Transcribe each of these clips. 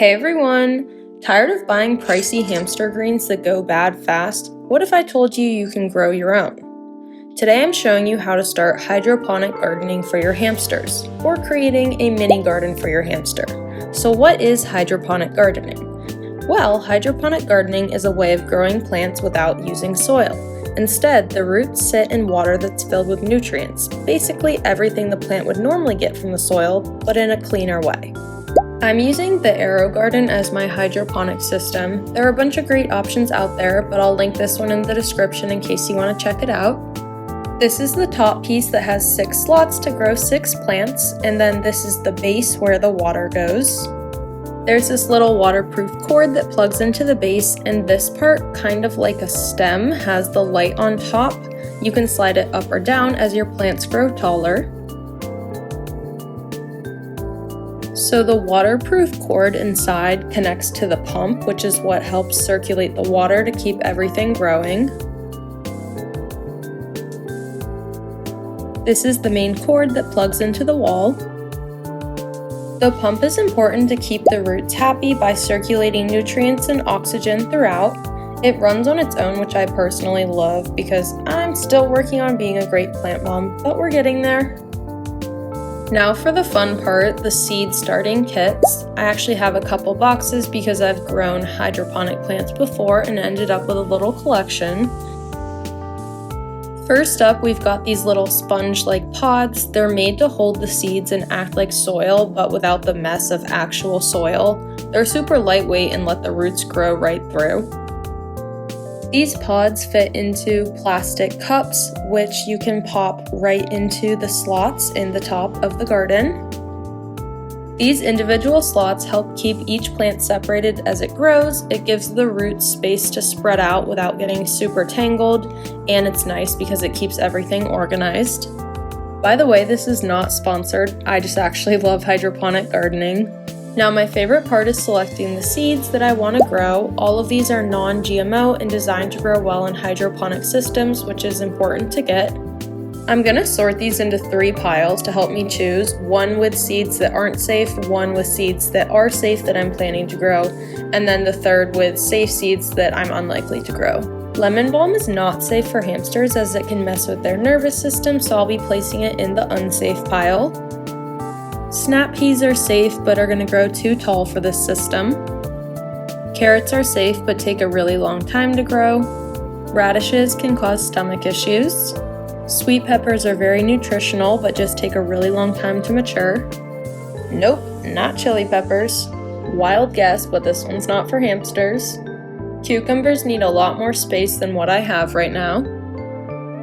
Hey everyone! Tired of buying pricey hamster greens that go bad fast? What if I told you you can grow your own? Today I'm showing you how to start hydroponic gardening for your hamsters, or creating a mini garden for your hamster. So what is hydroponic gardening? Well, hydroponic gardening is a way of growing plants without using soil. Instead, the roots sit in water that's filled with nutrients, basically everything the plant would normally get from the soil, but in a cleaner way. I'm using the AeroGarden as my hydroponic system. There are a bunch of great options out there, but I'll link this one in the description in case you want to check it out. This is the top piece that has 6 slots to grow 6 plants, and then this is the base where the water goes. There's this little waterproof cord that plugs into the base, and this part, kind of like a stem, has the light on top. You can slide it up or down as your plants grow taller. So the waterproof cord inside connects to the pump, which is what helps circulate the water to keep everything growing. This is the main cord that plugs into the wall. The pump is important to keep the roots happy by circulating nutrients and oxygen throughout. It runs on its own, which I personally love because I'm still working on being a great plant mom, but we're getting there. Now for the fun part, the seed starting kits. I actually have a couple boxes because I've grown hydroponic plants before and ended up with a little collection. First up, we've got these little sponge-like pods. They're made to hold the seeds and act like soil, but without the mess of actual soil. They're super lightweight and let the roots grow right through. These pods fit into plastic cups, which you can pop right into the slots in the top of the garden. These individual slots help keep each plant separated as it grows. It gives the roots space to spread out without getting super tangled, and it's nice because it keeps everything organized. By the way, this is not sponsored. I just actually love hydroponic gardening. Now my favorite part is selecting the seeds that I want to grow. All of these are non-GMO and designed to grow well in hydroponic systems, which is important to get. I'm going to sort these into 3 piles to help me choose, one with seeds that aren't safe, one with seeds that are safe that I'm planning to grow, and then the third with safe seeds that I'm unlikely to grow. Lemon balm is not safe for hamsters as it can mess with their nervous system, so I'll be placing it in the unsafe pile. Snap peas are safe but are going to grow too tall for this system. Carrots are safe but take a really long time to grow. Radishes can cause stomach issues. Sweet peppers are very nutritional but just take a really long time to mature. Nope, not chili peppers. Wild guess, but this one's not for hamsters. Cucumbers need a lot more space than what I have right now.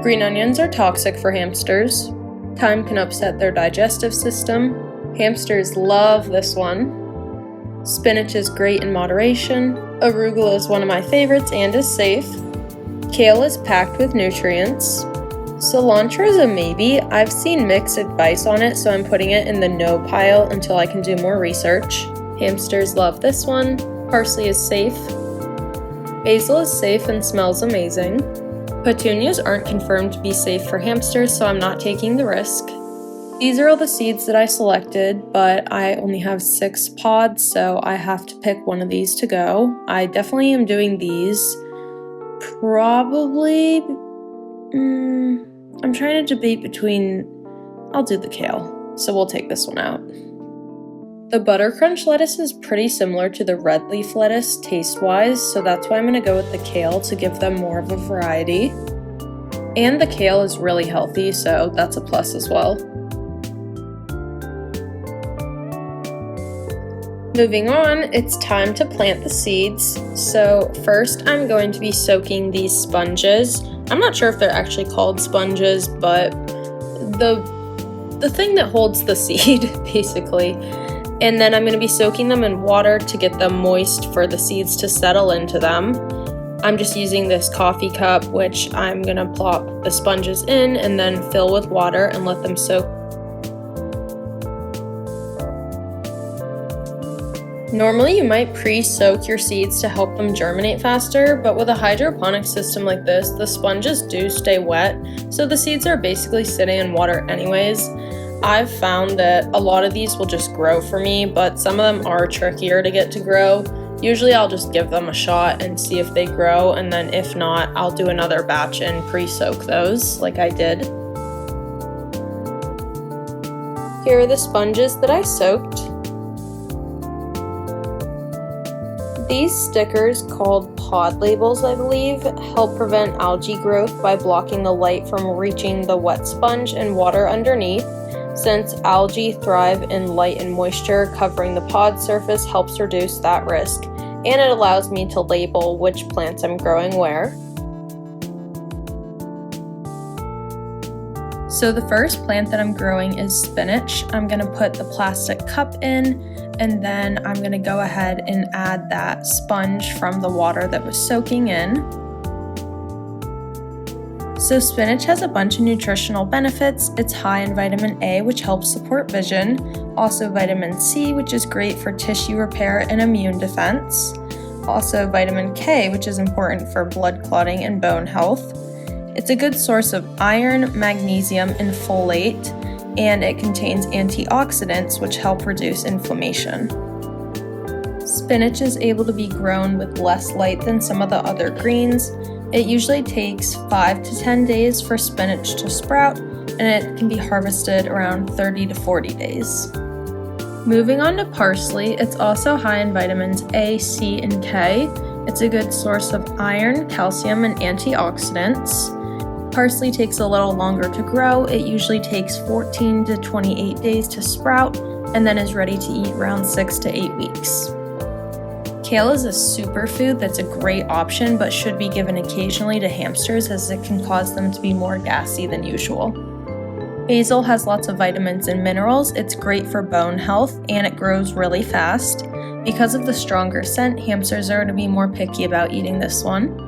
Green onions are toxic for hamsters. Thyme can upset their digestive system. Hamsters love this one. Spinach is great in moderation. Arugula is one of my favorites and is safe. Kale is packed with nutrients. Cilantro is a maybe. I've seen mixed advice on it, so I'm putting it in the no pile until I can do more research. Hamsters love this one. Parsley is safe. Basil is safe and smells amazing. Petunias aren't confirmed to be safe for hamsters, so I'm not taking the risk. These are all the seeds that I selected, but I only have 6 pods, so I have to pick one of these to go. I definitely am doing these. Probably, I'm trying to debate between, I'll do the kale, so we'll take this one out. The butter crunch lettuce is pretty similar to the red leaf lettuce taste-wise, so that's why I'm going to go with the kale to give them more of a variety. And the kale is really healthy, so that's a plus as well. Moving on, it's time to plant the seeds. So first I'm going to be soaking these sponges. I'm not sure if they're actually called sponges, but the thing that holds the seed, basically. And then I'm going to be soaking them in water to get them moist for the seeds to settle into them. I'm just using this coffee cup, which I'm going to plop the sponges in and then fill with water and let them soak. Normally you might pre-soak your seeds to help them germinate faster, but with a hydroponic system like this, the sponges do stay wet, so the seeds are basically sitting in water anyways. I've found that a lot of these will just grow for me, but some of them are trickier to get to grow. Usually I'll just give them a shot and see if they grow, and then if not, I'll do another batch and pre-soak those like I did. Here are the sponges that I soaked. These stickers, called pod labels I believe, help prevent algae growth by blocking the light from reaching the wet sponge and water underneath. Since algae thrive in light and moisture, covering the pod surface helps reduce that risk, and it allows me to label which plants I'm growing where. So the first plant that I'm growing is spinach. I'm going to put the plastic cup in, and then I'm going to go ahead and add that sponge from the water that was soaking in. So spinach has a bunch of nutritional benefits. It's high in vitamin A, which helps support vision. Also vitamin C, which is great for tissue repair and immune defense. Also vitamin K, which is important for blood clotting and bone health. It's a good source of iron, magnesium, and folate, and it contains antioxidants, which help reduce inflammation. Spinach is able to be grown with less light than some of the other greens. It usually takes 5 to 10 days for spinach to sprout, and it can be harvested around 30 to 40 days. Moving on to parsley, it's also high in vitamins A, C, and K. It's a good source of iron, calcium, and antioxidants. Parsley takes a little longer to grow. It usually takes 14 to 28 days to sprout, and then is ready to eat around 6 to 8 weeks. Kale is a superfood that's a great option, but should be given occasionally to hamsters as it can cause them to be more gassy than usual. Basil has lots of vitamins and minerals. It's great for bone health, and it grows really fast. Because of the stronger scent, hamsters are going to be more picky about eating this one.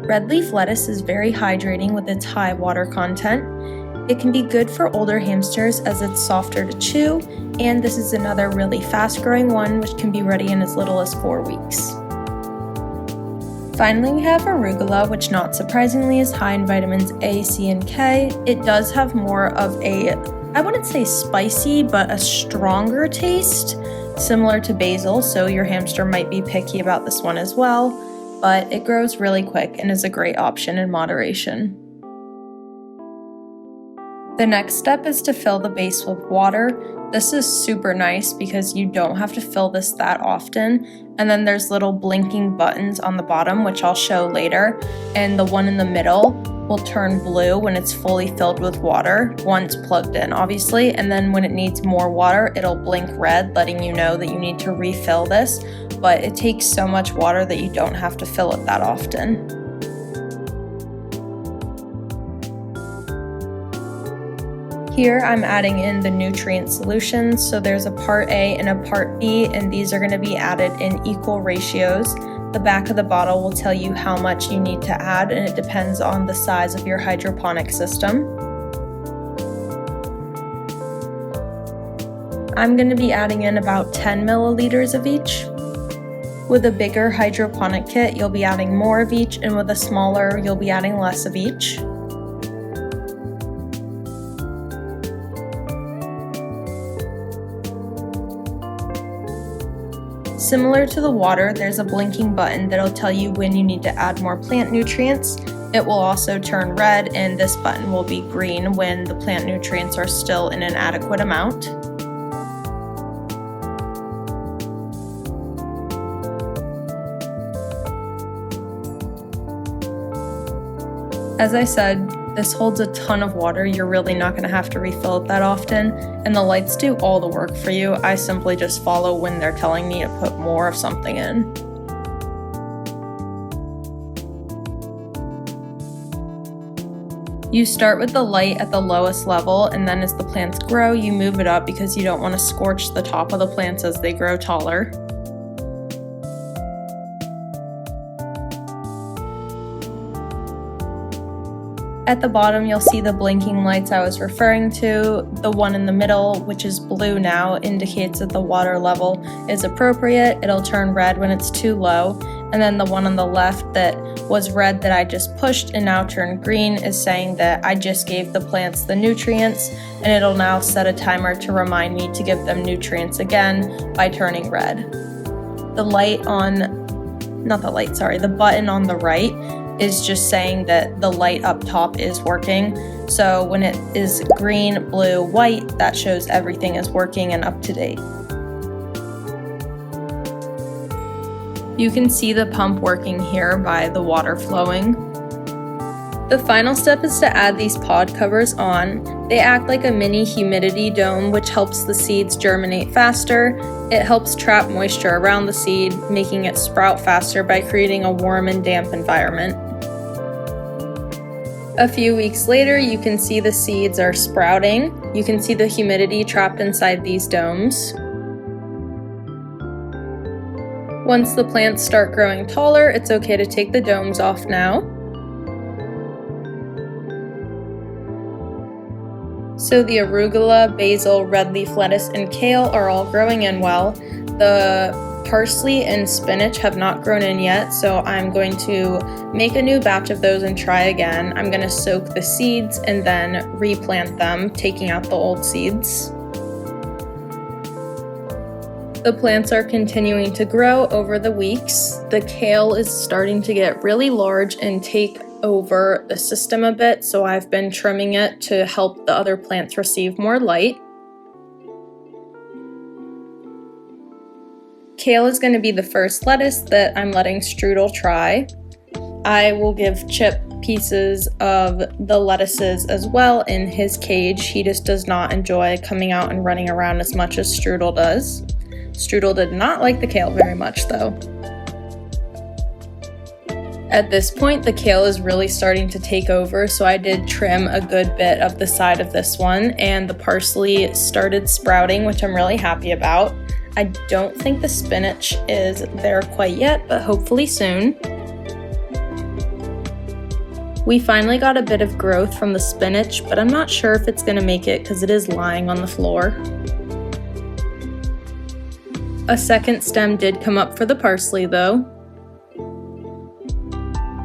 Red leaf lettuce is very hydrating with its high water content. It can be good for older hamsters as it's softer to chew, and this is another really fast-growing one which can be ready in as little as 4 weeks. Finally, we have arugula, which not surprisingly is high in vitamins A, C, and K. It does have more of a, I wouldn't say spicy, but a stronger taste, similar to basil, so your hamster might be picky about this one as well, but it grows really quick and is a great option in moderation. The next step is to fill the base with water. This is super nice because you don't have to fill this that often. And then there's little blinking buttons on the bottom, which I'll show later. And the one in the middle will turn blue when it's fully filled with water, once plugged in, obviously. And then when it needs more water, it'll blink red, letting you know that you need to refill this. But it takes so much water that you don't have to fill it that often. Here I'm adding in the nutrient solutions, so there's a part A and a part B, and these are going to be added in equal ratios. The back of the bottle will tell you how much you need to add, and it depends on the size of your hydroponic system. I'm going to be adding in about 10 milliliters of each. With a bigger hydroponic kit, you'll be adding more of each, and with a smaller, you'll be adding less of each. Similar to the water, there's a blinking button that'll tell you when you need to add more plant nutrients. It will also turn red, and this button will be green when the plant nutrients are still in an adequate amount. As I said, this holds a ton of water. You're really not going to have to refill it that often, and the lights do all the work for you. I simply just follow when they're telling me to put more of something in. You start with the light at the lowest level, and then as the plants grow, you move it up because you don't want to scorch the top of the plants as they grow taller. At the bottom, you'll see the blinking lights I was referring to. The one in the middle, which is blue now, indicates that the water level is appropriate. It'll turn red when it's too low. And then the one on the left that was red that I just pushed and now turned green is saying that I just gave the plants the nutrients, and it'll now set a timer to remind me to give them nutrients again by turning red. The button on the right is just saying that the light up top is working. So when it is green, blue, white, that shows everything is working and up to date. You can see the pump working here by the water flowing. The final step is to add these pod covers on. They act like a mini humidity dome, which helps the seeds germinate faster. It helps trap moisture around the seed, making it sprout faster by creating a warm and damp environment. A few weeks later, you can see the seeds are sprouting. You can see the humidity trapped inside these domes. Once the plants start growing taller, it's okay to take the domes off now. So the arugula, basil, red leaf lettuce, and kale are all growing in well. The parsley and spinach have not grown in yet, so I'm going to make a new batch of those and try again. I'm going to soak the seeds and then replant them, taking out the old seeds. The plants are continuing to grow over the weeks. The kale is starting to get really large and take over the system a bit, so I've been trimming it to help the other plants receive more light. Kale is going to be the first lettuce that I'm letting Strudel try. I will give Chip pieces of the lettuces as well in his cage. He just does not enjoy coming out and running around as much as Strudel does. Strudel did not like the kale very much though. At this point, the kale is really starting to take over, so I did trim a good bit of the side of this one, and the parsley started sprouting, which I'm really happy about. I don't think the spinach is there quite yet, but hopefully soon. We finally got a bit of growth from the spinach, but I'm not sure if it's going to make it because it is lying on the floor. A second stem did come up for the parsley though.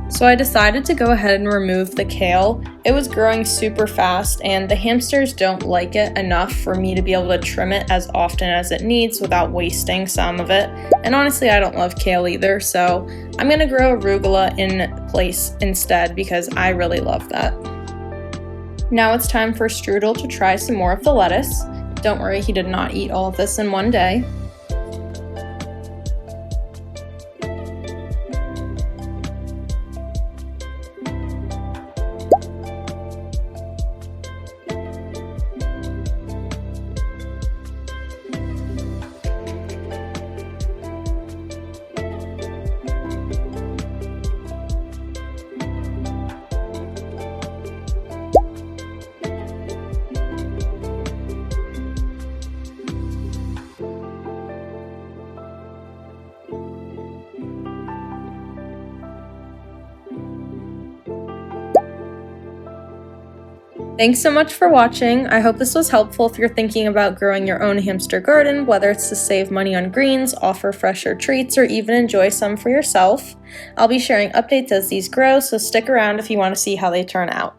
So I decided to go ahead and remove the kale. It was growing super fast and the hamsters don't like it enough for me to be able to trim it as often as it needs without wasting some of it. And honestly, I don't love kale either, so I'm gonna grow arugula in place instead because I really love that. Now it's time for Strudel to try some more of the lettuce. Don't worry, he did not eat all of this in one day. Thanks so much for watching. I hope this was helpful if you're thinking about growing your own hamster garden, whether it's to save money on greens, offer fresher treats, or even enjoy some for yourself. I'll be sharing updates as these grow, so stick around if you want to see how they turn out.